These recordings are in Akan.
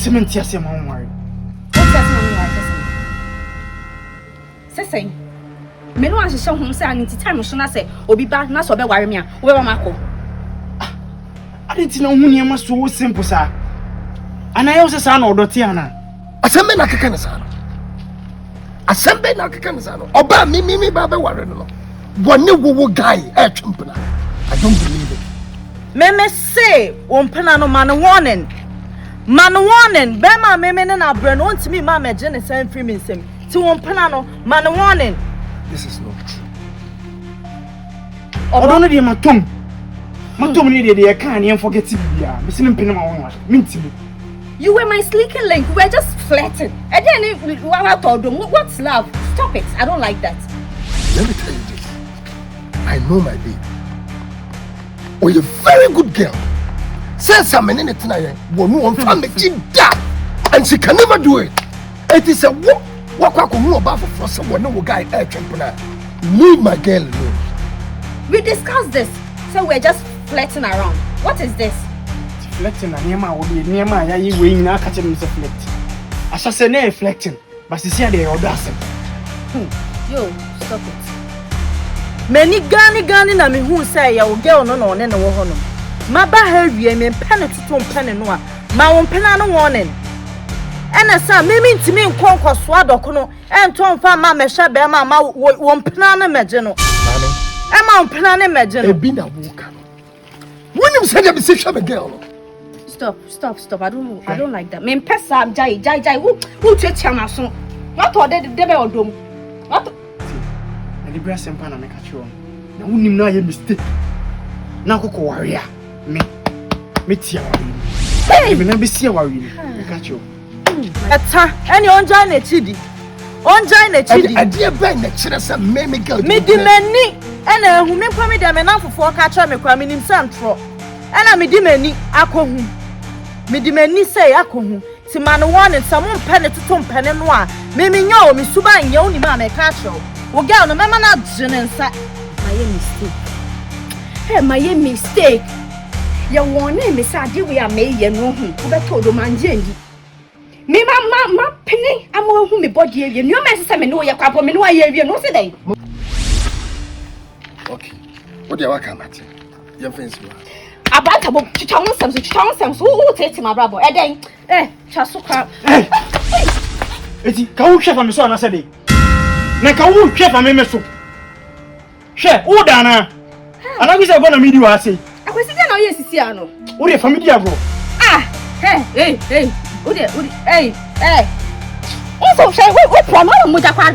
cement here say my worry. What's that man say? Me no ahye hom say anti time so na say obi ba na so be ware me a wo be mako. I didn't know who niam so simple sir. And I also say na odoti ana. Asembe na keka ne sa no. Asembe na keka ne sa no. Oba mi ba be ware no. Wone wo guy e twempena. I don't believe it. Me say wompena no man warning. Man warning. Be ma me na brand want me ma me gene san free me nsem. Ti wompena no man warning. This is not true. Odo no de matom. Matom ni de can you forget it bia. Me sin mpena ma won. Minti. You were my sleeking link. We were just flirting. And then what's love? Stop it. I don't like that. Let me tell you this. I know my babe. Oh, you're a very good girl. Since I'm in it tonight, one family that, and she can never do it. It is a walk about for someone no guy air champion. Leave my girl alone. We discussed this. So we're just flirting around. What is this? Flirting na niema wo be niema ya yi we nyina ka chem se flirt. Asa se na reflecting, but se sia dey odasem. Yo, stop it. Many gani na me hu say ya wo girl no no ne wo ho no. Ma ba ha wie me pen to pen no a. Ma wo pen no warning. Ena sa me ntimi nkonko so adoko no. Enton fa ma me hye be ma wo pen no meje no. Mami. E ma wo pen no meje no. Ebi na wo ka no. When you say that say a girl no. Stop. I don't like that. Me pesa jai. Who chama so. What order the be odom. What? Na di bra sempa na me ka chiwo. Na wonim na ye mistake. Na kokko warrior. Me tia warrior. Hey, me na be sia warrior. Me ka chiwo. Eta, any onjai na chidi. Onjai na chidi. Ade ba na kire say me girl. Me di mani. Ena hu me kwa me de me na fofo ka cha me kwa me nim santro. Ena me di mani akohu. Me di mani say akohu. Ti man warning some pen to pen no a. Me nya o me suba nya oni ma me ka cho. Wo girl no me ma na jene nsa. My mistake. You want me say dey we are me ye no hu. Wo be to do man jendi. Me ma penny amo hu me body ye. No me say me no ye kwapo me no ye no say dey. Okay. What do you want at? Your friends you. Abata bo chichon sem so wo tete ma brabo. E den chaso kwa. Eti ka wo hwe fa me so na say dey. Na ka wo hwe fa me so. Hwe wo da na. Ana bi say go na media wa say. Akwesi dey na o ye sisi ano. Wo dey family agro. Hey. Wo dey hey. Oso hwe wo promo mo jakwa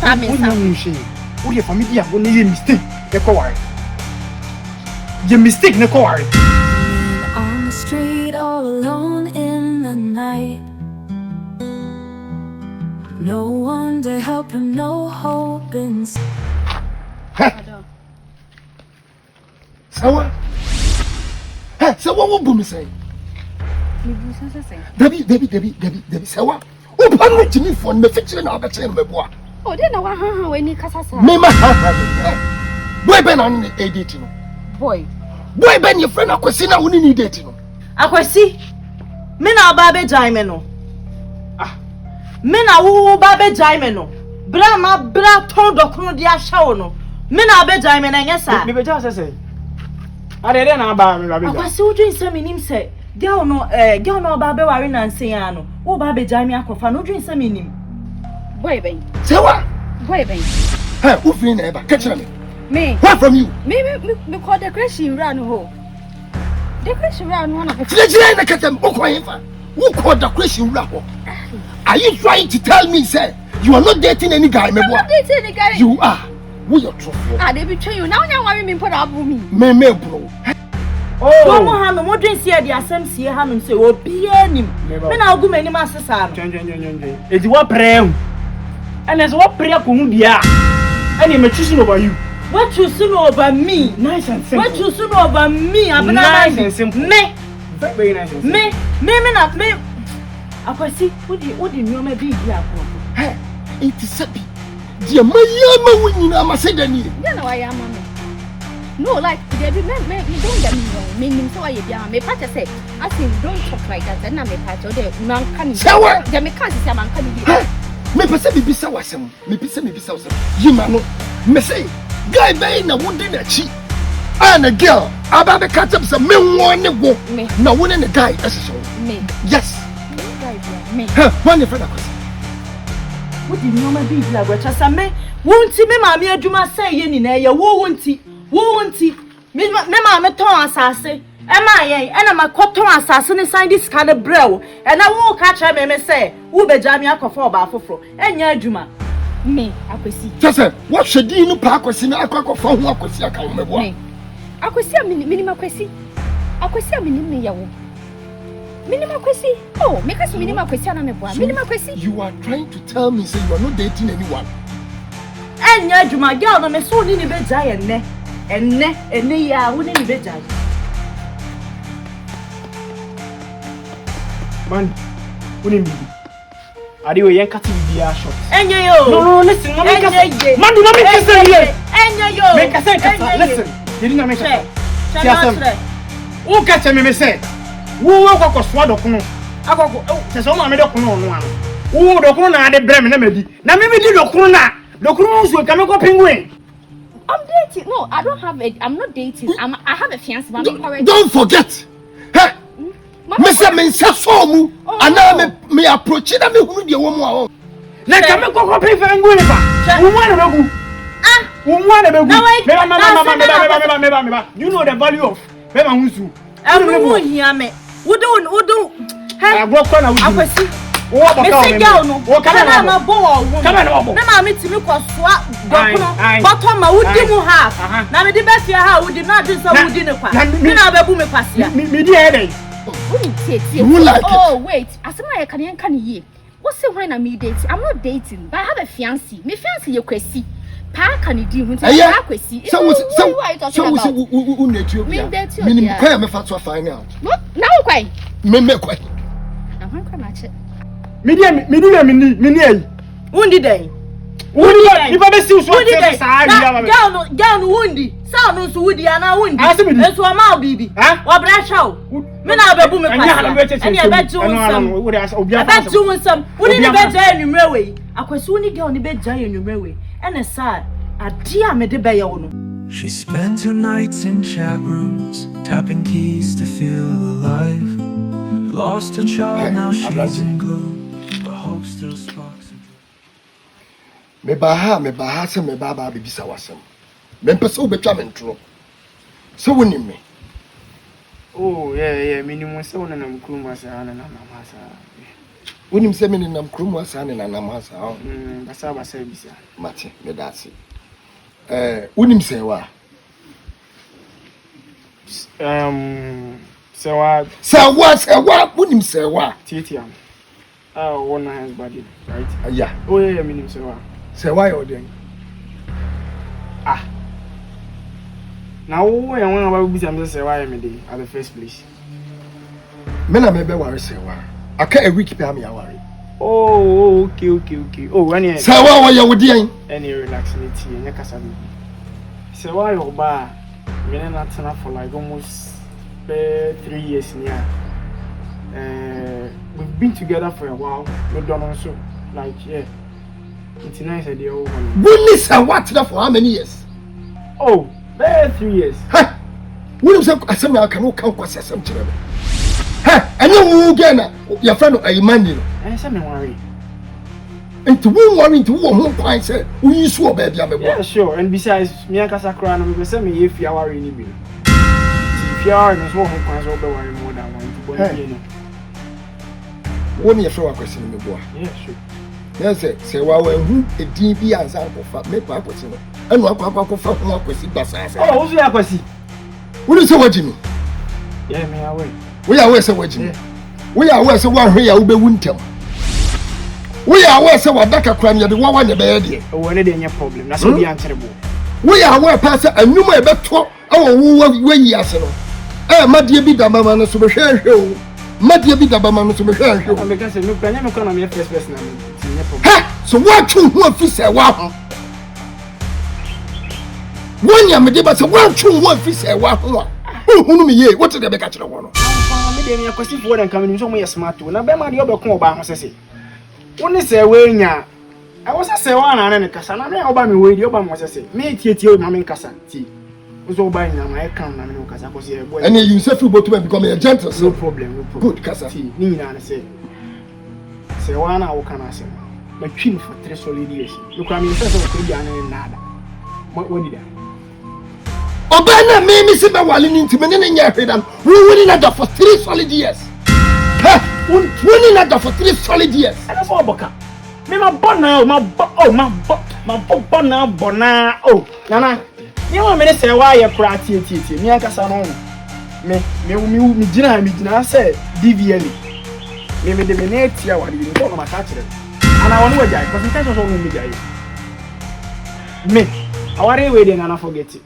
ta me sa. Wo dey family agro na ye mistake. E ko ware. Your mistake ne ko ware. On the street all alone in the night. No one to help him, no hope inside. Sawa. So what will boom say? Debbie, sawa. O pan me timi phone me fetch na obeche me boa. Oh, dey na wa han we ni kasa sa. Me ma ha. Boy ben on edit no. Boy Ben your friend akwesi na woni ni date no. Akwesi. Me na oba be jai me no. Me na wo ba be jai me no. Bra ton dokunu dia hwa wo no. Me na be jai me na nya sa. Me be ja say. Ade na ba me ba be. Akwesi wo dwen say me nim say. Girl no oba be ware na nsen ya no. Wo ba be jai me akofa no dwen say me nim. boy ben. Say what? Boy ben. Hey, who feel never catch me? Me. What from you? Me call the crashing run ho. The crashing run one of the Jẹ́ na kete moko yefa. Who called the question run ho? Are you trying to tell me say you are not dating any guy me boy? I'm not dating any guy. You are. Who you truthful? They betray you. Now you worry me put up with me. Me bro. Oh, mo ha no mo dwen sie de asem sie ha no se obi anim. Me na ogu mani ma sesa no. Eti wo pre hu. Ene so wo pre ko hu bia. Ene me choose over you. What choose over me? Nice and simple. What choose over me? Nice and simple. Me. Very nice and simple. Me. Akwasi, what do you me be here for? Hey, it is happy. Dear my yama winning, I must say, Danny. You know I am, No, like, me don't get me wrong. Me so I be me part say, I think don't talk like that. And me part of the man can. Say what? The me can't say man can be. Me pese me bisa wasem. Me pese me bisa wasem. Yima no. Me say, guy be na wodi na chi. And a girl, aba be catch up some me one wo. Na woni ne guy eso. Me. Yes. Me. One your friend akwasi. What did you be like what chasa me? Won't me mama adwuma say ye ni na ye wo wonti. Me mama ton asase. Ema yen, ena makoton asase ne sign this kind of brew. And I won't catch me say, wo be jam ya kofo ba foforo. Enya adwuma. Me, akwasi. Just what should you no pa akwasi na akwa fa ho akwasi aka wo mebo. Me. Akwasi minimum akwasi. Akwasi minimum yawo. Minimum akwasi. Oh, make us minimum akwasi na mebo. Minimum akwasi. You are trying to tell me say you are not dating anyone. Enya adwuma girl no me so ni be jai enne ya wo ni be jai. Man, wouldn't be. Are you a young cat with the shot? Enya yo. No, listen, man, do not make you say yes. Enya yo. Make a say, listen. You didn't make a say. Who catch me say? Who will go swat or no? I go, there's all my medical no one. Who the corner the Bremen remedy? Now maybe the corner. The cruise will come up penguin. I'm dating. No, I don't have it. I'm not dating. I have a fiance. Don't forget. Hey. Mr. Mensa saw mu. And now me approach it and me who the woman. Let come go pay for penguin. Who want to go? Who want to go? You know the value of Bema Musu. I'm not here, me. Who do? I walk on a week. What about no? Come on, my boy. Come on, Mama, me to look at swap. Bottom, I would do half. Now, the best year, how would you not do some dinner? Me now, baby, me pass ya. You like it? Oh, wait. As I can ye. What's the when I'm dating? I'm not dating, but I have a fiancé. Me fiancé, you can see. Pa can you do? So, find out. What? Now, quite. Me quite. Media. Wounded day. If I see down woundy. Sound so woody and I wound. That's what my baby. What brush out? Men are the woman. And I bet you some. Wouldn't you bet in your way? I was soon go on the bed giant in your way. And a sad, a dear Medebayono. She spent her nights in chat rooms, tapping keys to feel alive. Lost her child, now she's in gloom. Hope still sparks. Me baha se me baba bibisa wasem. Me pese obetwa me ntro. So woni me. Oh, yeah, minimum so na mkrumu asa na namasa. Woni mse me na mkrumu asa na namasa. Basa bisa. Mate, me dasi. Woni mse wa. Sewa woni mse wa. Titiam. One has body, right? Yeah. Oh, yeah, meaning so. Say why you're doing? Now, when I want to be some say why I'm at the first place. Men are maybe worry say why. I can't a week pay me a worry. Oh, okay. Oh, when you say why you're doing? Any relaxity and your casabi. Say why you're bar. We're not enough for like almost 3 years now. We've been together for a while. We've done also like it's nice idea over. Goodness, I watched that for how many years? Oh, 3 years. Huh? When you say I said I cannot count what some children. Huh? And you again, your friend Emmanuel. I said no worry. And to win worry to who point say we saw baby. Yeah, sure. And besides, me and Kasakra no be say me if you worry ni bi. If you are no so who point so be worry more than one. When you show a question me boy. Yeah, sure. Yes, say why when a DB as I go for me pa question. And what kwa for one question basa. Oh, who's your question? What is what Jimmy? Yeah, me away. We are where say what Jimmy. We are where say one here will be winter. We are where say what daka crime you the one the bed. Oh, any problem. That's what the answerable. We are where pass a new my better oh where you are so. My dear be the mama no so be share. Madia bi daba manu so me hwe hwe. I because me plan me kono me first person na me. Ha! So what you who officer wa ho? When you made but one true one fish a one. Who me ye? What did they catch the one? Me kwasi for dem come so mo smart to na be ma de obekon oba ho sese woni se we nya I was say one and kasa na me oba me we de oba mo sese me tie ma me kasa ti so oba nya ma e kan na me kasa ko se boy and you say football to become a gentle no problem good kasa ti ni na say one na wo kana say ma twin for 3 solid years look I mean say ko dia na nada woni da Obana me see my walling into me in your head and winning at for 3 solid years. Winning at for 3 solid years. And that's all boka. Me my bona my bona bona oh nana. Me want me say why you cry tie. Me ankasa no. Me gina say DVL. Me de me net ya wadi ni ko ma ka kire. Ana wonu we jai because intention so no me jai. Me aware we dey nana forget it.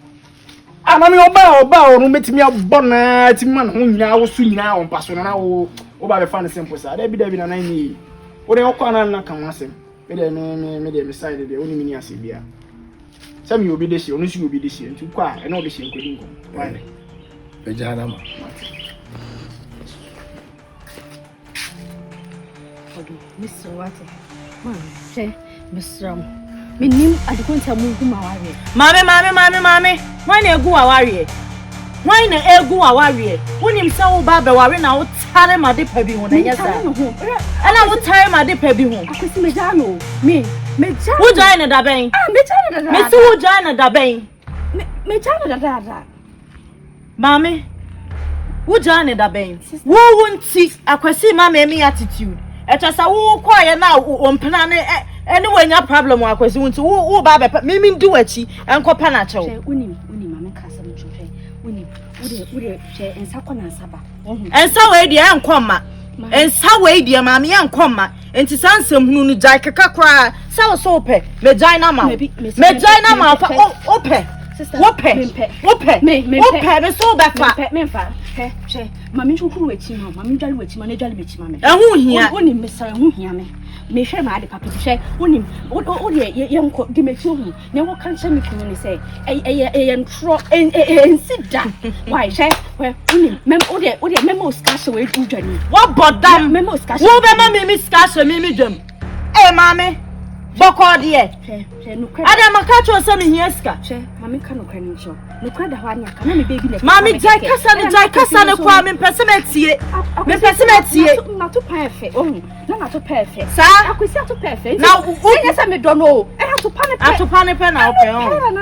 Ana me oba onu metimi abona timan ho nyina wo su nyina wo paso na wo ba be fa ne simple sa da bi na nan ni wo de okwa na kan wasem me de side de oni mini ase bia sam you obi de shi onu shi obi de shi nti kwa e na obi shi nkodi nko why be jana ma odo Mr. Wate man she Mr. Minim adikunta mu gu maware Mame why na egu aware why na egu aware wonim se wo ba be ware na wo tare ma de pa bi ho na yesa ana wo tare ma de pa bi ho akwesi meja no me wo join na da ben meja na da me tu wo join na da ben meja na da mame wo join na da ben wo wonti akwesi mama emi attitude etasa wo kwa ye na wo mpena ne anyway nya problem akwesi wonti wo ba be mimi ndi wachi enkopa na chew unim mama kasa mo chwe unim ude che ensa kwa na nsaba ensa we die enkomma ensa we die mama ye enkomma enti sansem hunu no jai kaka kra sa wo so pe me jai na ma fa ope wope me so be fa me fa che mama chukuru wachi ma mama dwale wachi ma na dwale mechi ma me ehu hia unim me sa ehu hia me me hwe ma ade papa hwe unim o de ye nko di me fi hu ne wo kan che me kunu ni say e ntro ensida why hwe unim mem o de memo skashe we dwani wo bodam memo skashe wo be ma me skashe me dwam mame boko de ade makacho se me hia ska mame ka no kra ni cho no kra da ho anya ka na me baby le mame jai kasa ne kwa me pesemetie na to perfect na to perfect sa akwesi to perfect na enya se me do no to pane pe na ope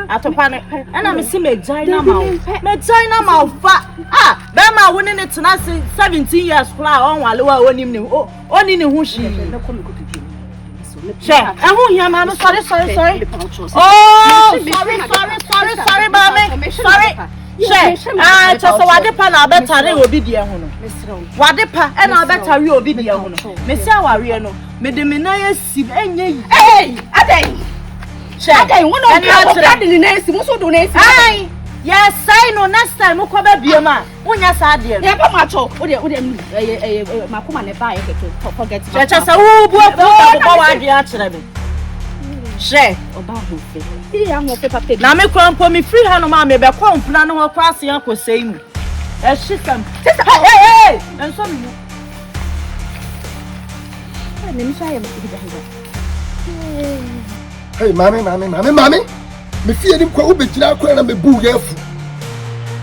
atopa ne na me si me jai na ma fa be ma woni ne tena 17 years fly on wale wa onim ne oni ne hu shi che ehu hia ma sorry oh sorry mama sorry che so wade pa na betare obi die hu no wade pa e na betare obi die hu no me si aware no me de me na yesi enye adai che adai wono ade ni na esi mo so do na esi ai yes say no next time ko ba bie ma wonya sa de e pa ma cho o de makoma ne ba e to forget che sa wo bu ba wa de a kire me she oba ho fe ya ho fe papa na me kwampo me free ha no ma me be kwamfuna no ho kwase ya kosei mu e shikam hey enso me ne mi sha ya me hey mami me fie nim kwa ubejira kwa na me bu yafu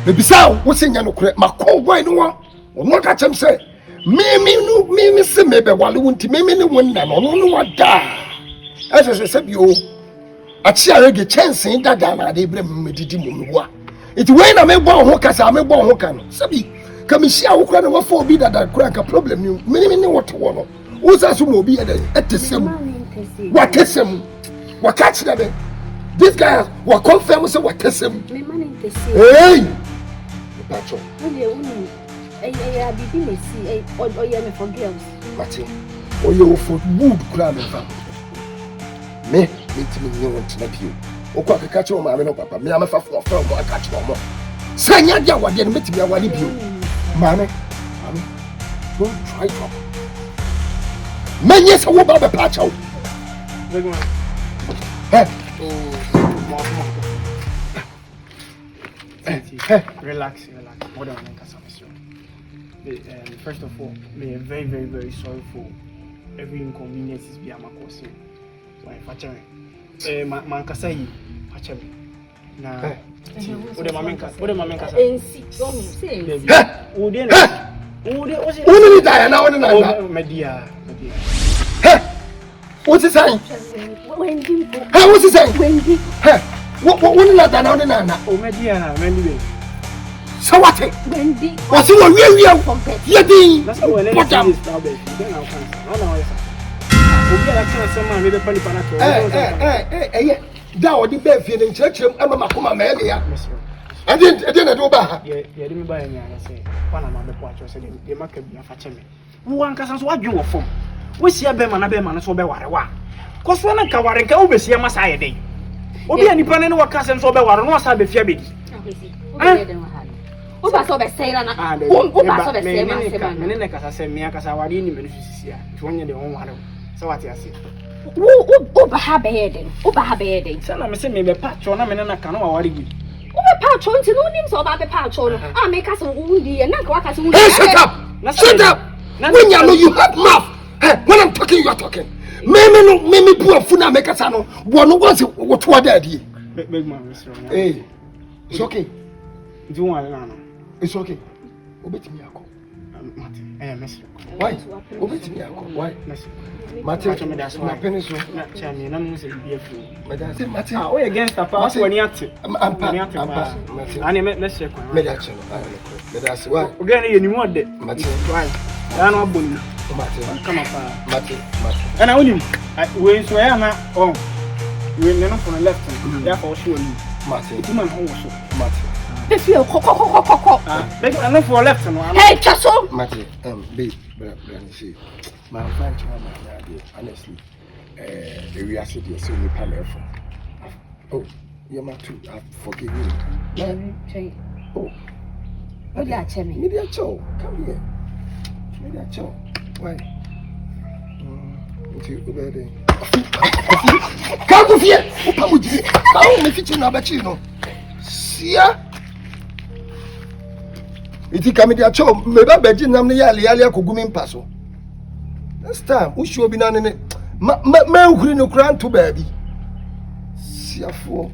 me bisa wo senya no kure makon boy no wo ka chem se me se me be wale wonti me ne wonna no wada se bi o achi arege chance dada na de bre me didi mu wa iti we na me bo ho kasa me bo ho kan sabi ka me hia wo kura na wo fo obi dada kura ka problem ni me ne woto wo no wo sa so mo obi ede etesem wa kesem wa catch that this guy will confirm say what kesem hey pacho bibi me see oye me for girls mati oye for wood kura me fa me timi ni won tina bio okwa ka catch o ma me no papa me am fa for mo catch o mo sanya dia wade no metimi awale bio mame don't try to menye se wo ba be pacho hey Relax. Hold on, first of all, we are very, very, very sorry for every inconveniences we are causing. So I'm faturing. Mankasai, faturing. Now, what am I making? What's he saying? Wendy. Hey, what's he saying? Wendy. Hey, what not that now? Oh, my dear, Wendy. So what? Wendy. What's he going to do? That's what we're doing. Hey, that would be bad feeling church. I'm a Makuma man. I didn't do bad. Yeah, didn't buy any. I say, Panama, the watcher said, the market be a fatchemy. One can what you were from. We see a beman, so be what I want. Cause when I cover and go over see a Messiah day. Obi any pan and what cousins so be what I want to be fiabi. Oba so be say na. Oba so be say man. Menene kasa say me akasa wade ni menufisia. Twonya de won ware. So what you say? Oba ha be heading. Say na me say me be patcho na menena ka no ware bi. Oba patcho nti no nim so oba be patcho no. Ah me kasa wundi e na ka wakasa wundi. Hey, shut up. When you know you have mouth. Hey, when I'm talking, you are talking. Me poor funa make us no. One was what daddy. Big man, Mr. Hey, it's okay. Do one now. It's okay. Obey me, Uncle. Martin, Mr. Why? Obey me, Uncle. Why? Martin, that's my penis. Not tell me, I'm be a fool. Martin, oh, against the past when you're active. I'm let's check. Mediation. That's why. Again, you know what? Martin, why? I know Bunny. Martin, come up. Martin. And I will we swear now. Oh, we're not from the left. Therefore, sure. Martin, it's my home. Martin. If you co. I'm not for left. Hey, Chasso. Martin, babe, see, my friend, honestly, the reality is so powerful. Oh, you're my two. I forgive you. Oh, Media Chemi. Media Cho, come here. Media Cho, why? Come over here. Come with you. How me fit na bachino? Sia. Iti Media Cho, me ba beji nam ne yale akogumi mpaso. Next time, who show be na ne ma uhuri no kran to baby. Sia fo.